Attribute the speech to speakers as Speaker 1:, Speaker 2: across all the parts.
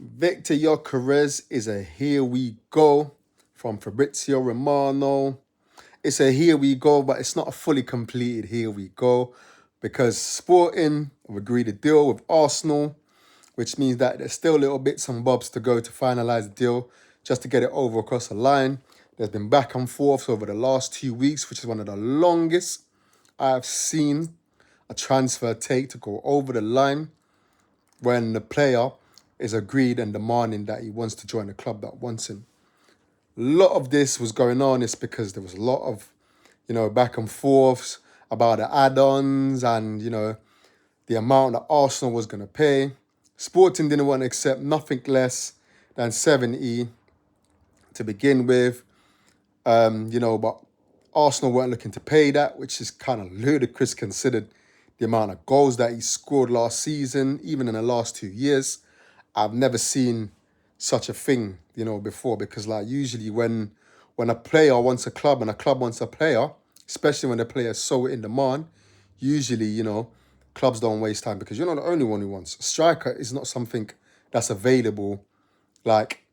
Speaker 1: Viktor Gyokeres is a here we go from Fabrizio Romano. It's a here we go, but it's not a fully completed here we go because Sporting have agreed a deal with Arsenal, which means that there's still little bits and bobs to go to finalise the deal just to get it over across the line. There's been back and forth over the last 2 weeks, which is one of the longest I've seen a transfer take to go over the line when the player is agreed and demanding that he wants to join a club that wants him. A lot of this was going on is because there was a lot of, back and forths about the add-ons and, the amount that Arsenal was going to pay. Sporting didn't want to accept nothing less than 70 to begin with, but Arsenal weren't looking to pay that, which is kind of ludicrous considered the amount of goals that he scored last season, even in the last 2 years. I've never seen such a thing, before, because usually when a player wants a club and a club wants a player, especially when the player is so in demand, usually, clubs don't waste time because you're not the only one who wants. A striker is not something that's available like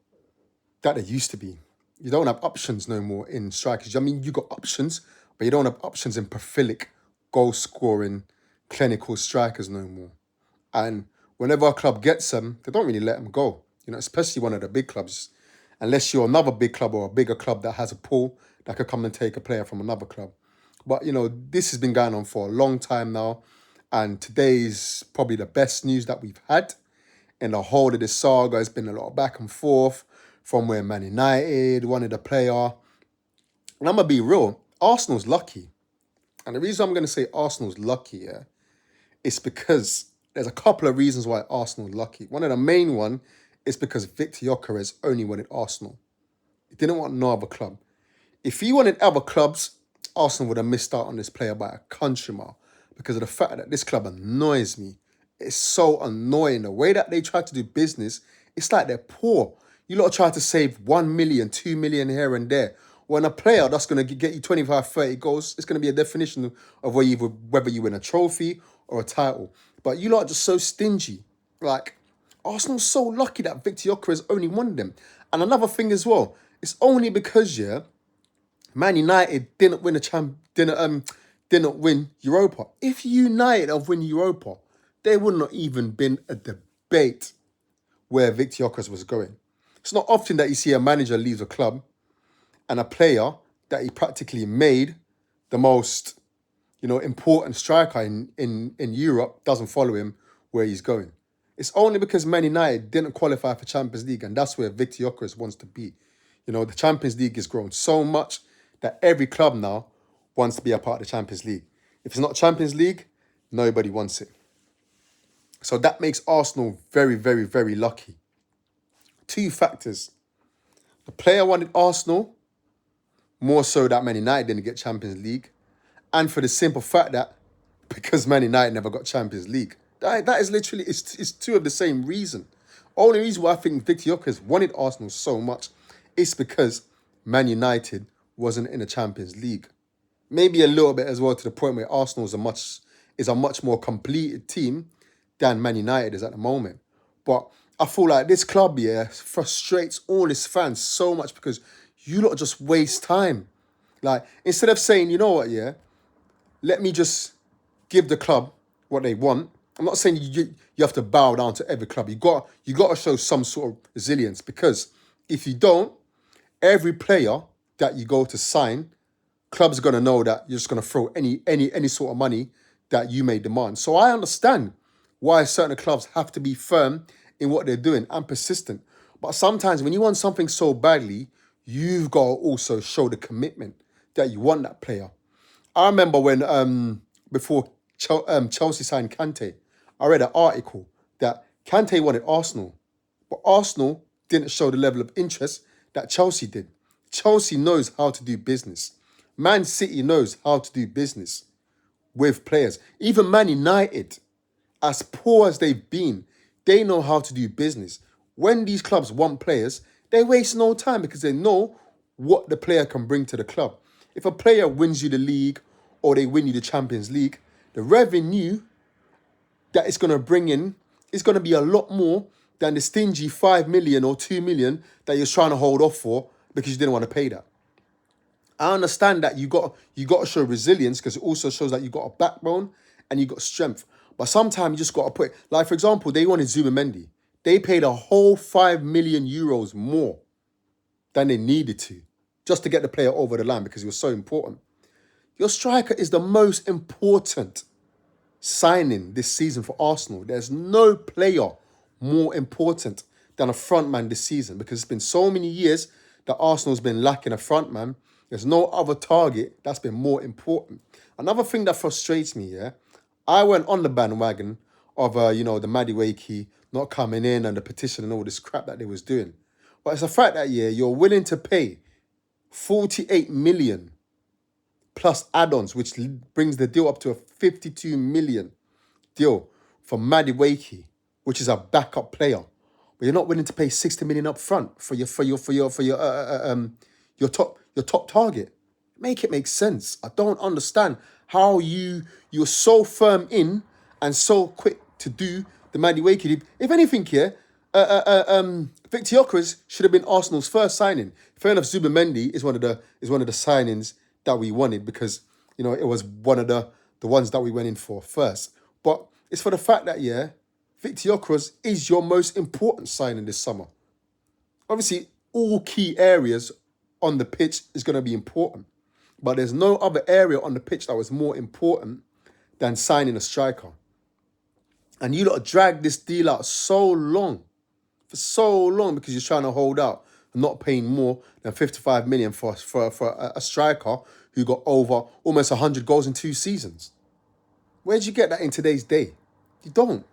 Speaker 1: that there used to be. You don't have options no more in strikers. I mean, you got options, but you don't have options in prolific, goal-scoring, clinical strikers no more. And whenever a club gets them, they don't really let them go. Especially one of the big clubs. Unless you're another big club or a bigger club that has a pool that could come and take a player from another club. But, this has been going on for a long time now. And today is probably the best news that we've had in the whole of this saga. It's been a lot of back and forth from where Man United wanted a player. And I'm going to be real, Arsenal's lucky. And the reason I'm going to say Arsenal's lucky, is because there's a couple of reasons why Arsenal's lucky. One of the main one is because Viktor Gyokeres only wanted Arsenal. He didn't want no other club. If he wanted other clubs, Arsenal would have missed out on this player by a country mile because of the fact that this club annoys me. It's so annoying. The way that they try to do business, it's like they're poor. You lot try to save 1 million, 2 million here and there. When a player that's going to get you 25, 30 goals, it's going to be a definition of whether you win a trophy or a title. But you lot are just so stingy. Arsenal's so lucky that Viktor Gyokeres only won them. And another thing as well, it's only because, Man United didn't win didn't win Europa. If United have won Europa, there would not even been a debate where Viktor Gyokeres was going. It's not often that you see a manager leave a club and a player that he practically made the most, important striker in Europe doesn't follow him where he's going. It's only because Man United didn't qualify for Champions League, and that's where Viktor Gyokeres wants to be. The Champions League has grown so much that every club now wants to be a part of the Champions League. If it's not Champions League, nobody wants it. So that makes Arsenal very, very, very lucky. Two factors. The player wanted Arsenal more so that Man United didn't get Champions League, and for the simple fact that because Man United never got Champions League. That is literally, it's two of the same reason. Only reason why I think Viktor Gyokeres wanted Arsenal so much is because Man United wasn't in the Champions League. Maybe a little bit as well to the point where Arsenal is a much more completed team than Man United is at the moment. But I feel like this club, frustrates all its fans so much because you lot just waste time. Instead of saying, you know what, let me just give the club what they want. I'm not saying you have to bow down to every club. You got to show some sort of resilience, because if you don't, every player that you go to sign, clubs are going to know that you're just going to throw any sort of money that you may demand. So I understand why certain clubs have to be firm in what they're doing and persistent. But sometimes when you want something so badly, you've got to also show the commitment that you want that player. I remember when before Chelsea signed Kante, I read an article that Kante wanted Arsenal, but Arsenal didn't show the level of interest that Chelsea did. Chelsea knows how to do business. Man City knows how to do business with players. Even Man United, as poor as they've been, they know how to do business. When these clubs want players, they waste no time because they know what the player can bring to the club. If a player wins you the league or they win you the Champions League, the revenue that it's going to bring in is going to be a lot more than the stingy 5 million or 2 million that you're trying to hold off for because you didn't want to pay that. I understand that you got to show resilience because it also shows that you got a backbone and you got strength. But sometimes you just got to put, like for example, they wanted Zubimendi. They paid a whole 5 million euros more than they needed to just to get the player over the line because he was so important. Your striker is the most important signing this season for Arsenal. There's no player more important than a front man this season because it's been so many years that Arsenal's been lacking a front man. There's no other target that's been more important. Another thing that frustrates me, yeah, I went on the bandwagon of, the Madueke not coming in and the petition and all this crap that they was doing. But it's a fact that, yeah, you're willing to pay 48 million plus add-ons, which brings the deal up to a 52 million deal for Madueke, which is a backup player. But you're not willing to pay 60 million up front for your top target. Make it make sense. I don't understand how you're so firm in and so quick to do the Madueke. If anything here, Viktor Gyokeres should have been Arsenal's first signing. Fair enough, Zubimendi is one of the signings that we wanted because it was one of the ones that we went in for first. But it's for the fact that Viktor Gyokeres is your most important signing this summer. Obviously, all key areas on the pitch is going to be important, but there's no other area on the pitch that was more important than signing a striker. And you lot dragged this deal out for so long because you're trying to hold out and not paying more than 55 million for a striker who got over almost 100 goals in 2 seasons. Where'd you get that in today's day? You don't.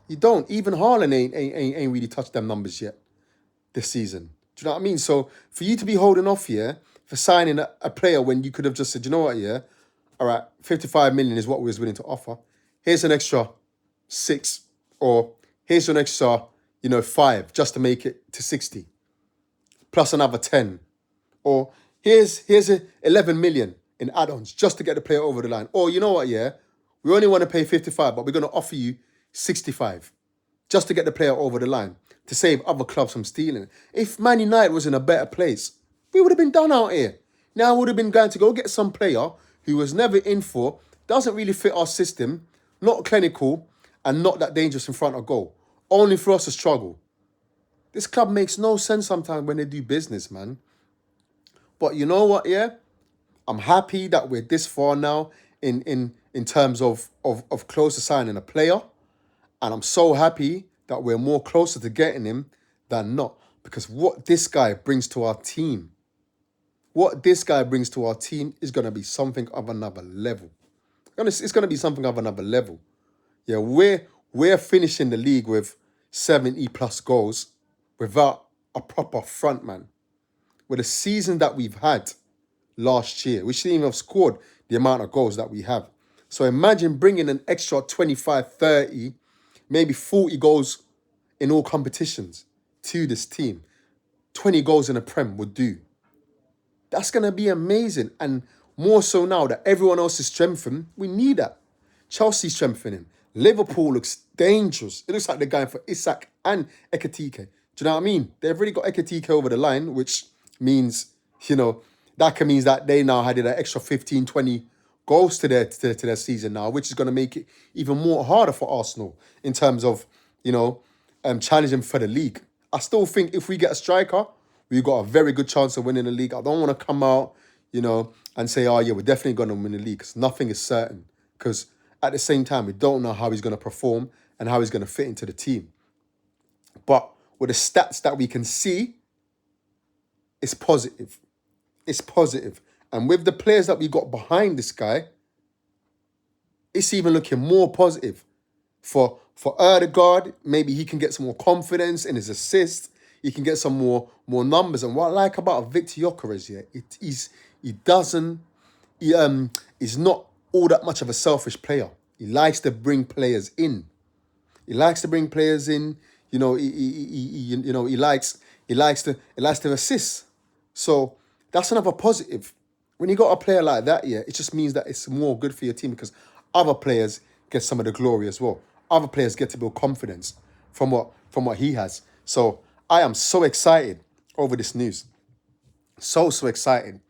Speaker 1: Even Haaland ain't really touched them numbers yet this season. Do you know what I mean? So for you to be holding off here for signing a player when you could have just said, you know what, all right, 55 million is what we was willing to offer. Here's an extra 6, or here's an extra, 5 just to make it to 60, plus another 10, or here's 11 million in add-ons just to get the player over the line. Or you know what, we only want to pay 55, but we're going to offer you 65 just to get the player over the line to save other clubs from stealing it. If Man United was in a better place, we would have been done out here. Now I would have been going to go get some player who was never in for, doesn't really fit our system, not clinical, and not that dangerous in front of goal. Only for us to struggle. This club makes no sense sometimes when they do business, man. But you know what, I'm happy that we're this far now in terms of close to signing a player. And I'm so happy that we're more closer to getting him than not. Because what this guy brings to our team, is going to be something of another level. It's going to be something of another level. Yeah, we're finishing the league with 70 plus goals without a proper front man. With the season that we've had last year, we shouldn't even have scored the amount of goals that we have. So imagine bringing an extra 25, 30, maybe 40 goals in all competitions to this team. 20 goals in a Prem would do. That's going to be amazing. And more so now that everyone else is strengthened, we need that. Chelsea strengthening. Liverpool looks dangerous. It looks like they're going for Isak and Ekitike. Do you know what I mean? They've already got Ekitike over the line, which means, that can mean that they now added an extra 15, 20 goals to their season now, which is going to make it even more harder for Arsenal in terms of, challenging for the league. I still think if we get a striker, we've got a very good chance of winning the league. I don't want to come out, and say, oh yeah, we're definitely going to win the league, because nothing is certain. Because at the same time, we don't know how he's going to perform and how he's going to fit into the team. But with the stats that we can see, it's positive. It's positive. And with the players that we got behind this guy, it's even looking more positive. For Erdegaard, maybe he can get some more confidence in his assists. He can get some more numbers. And what I like about Viktor Gyokeres, he's not all that much of a selfish player. He likes to bring players in. He likes to assist. So that's another positive. When you got a player like that, it just means that it's more good for your team because other players get some of the glory as well. Other players get to build confidence. from what he has. So I am so excited over this news. So excited.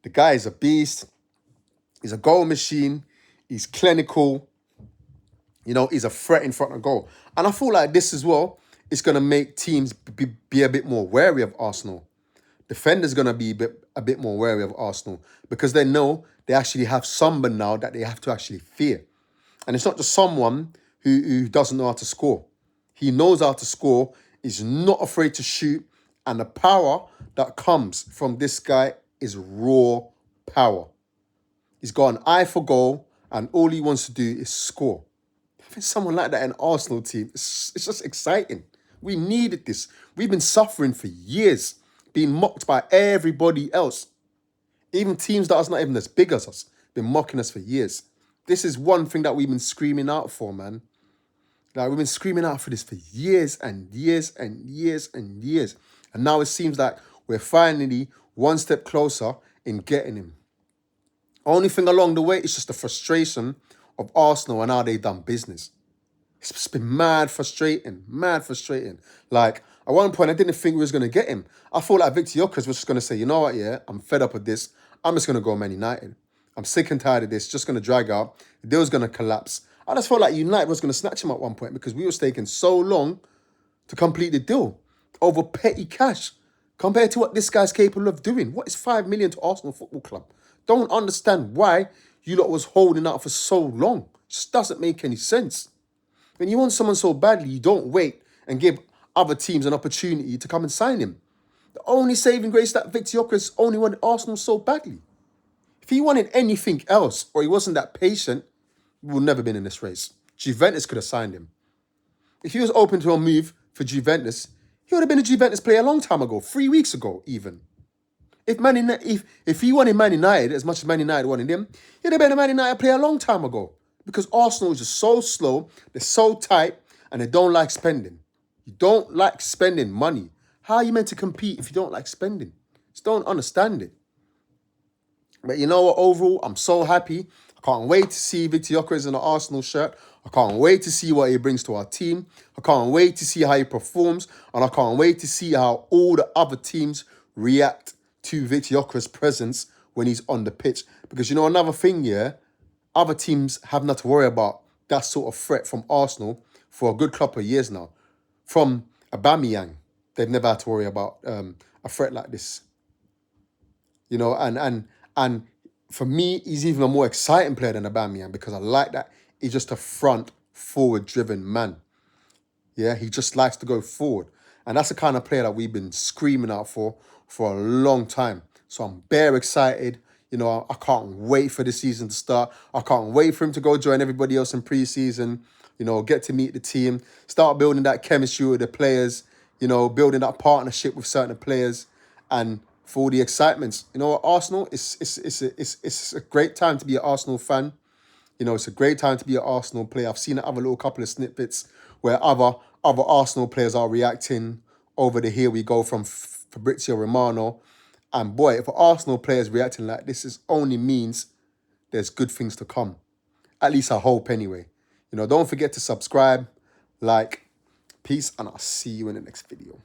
Speaker 1: The guy is a beast. He's a goal machine. He's clinical. He's a threat in front of goal. And I feel like this as well is going to make teams be a bit more wary of Arsenal. Defenders going to be a bit more wary of Arsenal because they know they actually have someone now that they have to actually fear. And it's not just someone who doesn't know how to score. He knows how to score, is not afraid to shoot, and the power that comes from this guy is raw power. He's got an eye for goal, and all he wants to do is score. Having someone like that in Arsenal team, it's just exciting. We needed this. We've been suffering for years, being mocked by everybody else. Even teams that are not even as big as us, been mocking us for years. This is one thing that we've been screaming out for, man. Like, we've been screaming out for this for years and years and years and years. And now it seems like we're finally one step closer in getting him. Only thing along the way is just the frustration of Arsenal and how they done business. It's just been mad frustrating. Like, at one point, I didn't think we was going to get him. I thought like Viktor Gyokeres was just going to say, you know what, yeah, I'm fed up with this. I'm just going to go Man United. I'm sick and tired of this. Just going to drag out. The deal's going to collapse. I just felt like United was going to snatch him at one point because we was taking so long to complete the deal over petty cash compared to what this guy's capable of doing. What is 5 million to Arsenal Football Club? Don't understand why you lot was holding out for so long. It just doesn't make any sense. When you want someone so badly, you don't wait and give other teams an opportunity to come and sign him. The only saving grace that Viktor Gyokeres only wanted Arsenal so badly. If he wanted anything else or he wasn't that patient, we would never been in this race. Juventus could have signed him. If he was open to a move for Juventus, he would have been a Juventus player a long time ago, 3 weeks ago even. If he wanted Man United as much as Man United wanted him, he'd have been a Man United player a long time ago. Because Arsenal is just so slow, they're so tight, and they don't like spending. You don't like spending money. How are you meant to compete if you don't like spending? Just don't understand it. But you know what, overall, I'm so happy. I can't wait to see Viktor Gyokeres in an Arsenal shirt. I can't wait to see what he brings to our team. I can't wait to see how he performs. And I can't wait to see how all the other teams react to Viktor Gyokeres' presence when he's on the pitch. Because you know another thing, yeah? Other teams have not to worry about that sort of threat from Arsenal for a good couple of years now. From Aubameyang, they've never had to worry about a threat like this. And for me, he's even a more exciting player than Aubameyang because I like that he's just a front forward-driven man. Yeah, he just likes to go forward. And that's the kind of player that we've been screaming out for a long time. So I'm bare excited. I can't wait for the season to start. I can't wait for him to go join everybody else in pre-season, get to meet the team, start building that chemistry with the players, building that partnership with certain players, and for all the excitements. Arsenal, it's a great time to be an Arsenal fan. It's a great time to be an Arsenal player. I've seen other little couple of snippets where other Arsenal players are reacting over the here we go from Fabrizio Romano. And boy, if Arsenal players reacting like this, it only means there's good things to come. At least I hope anyway. Don't forget to subscribe, like, peace, and I'll see you in the next video.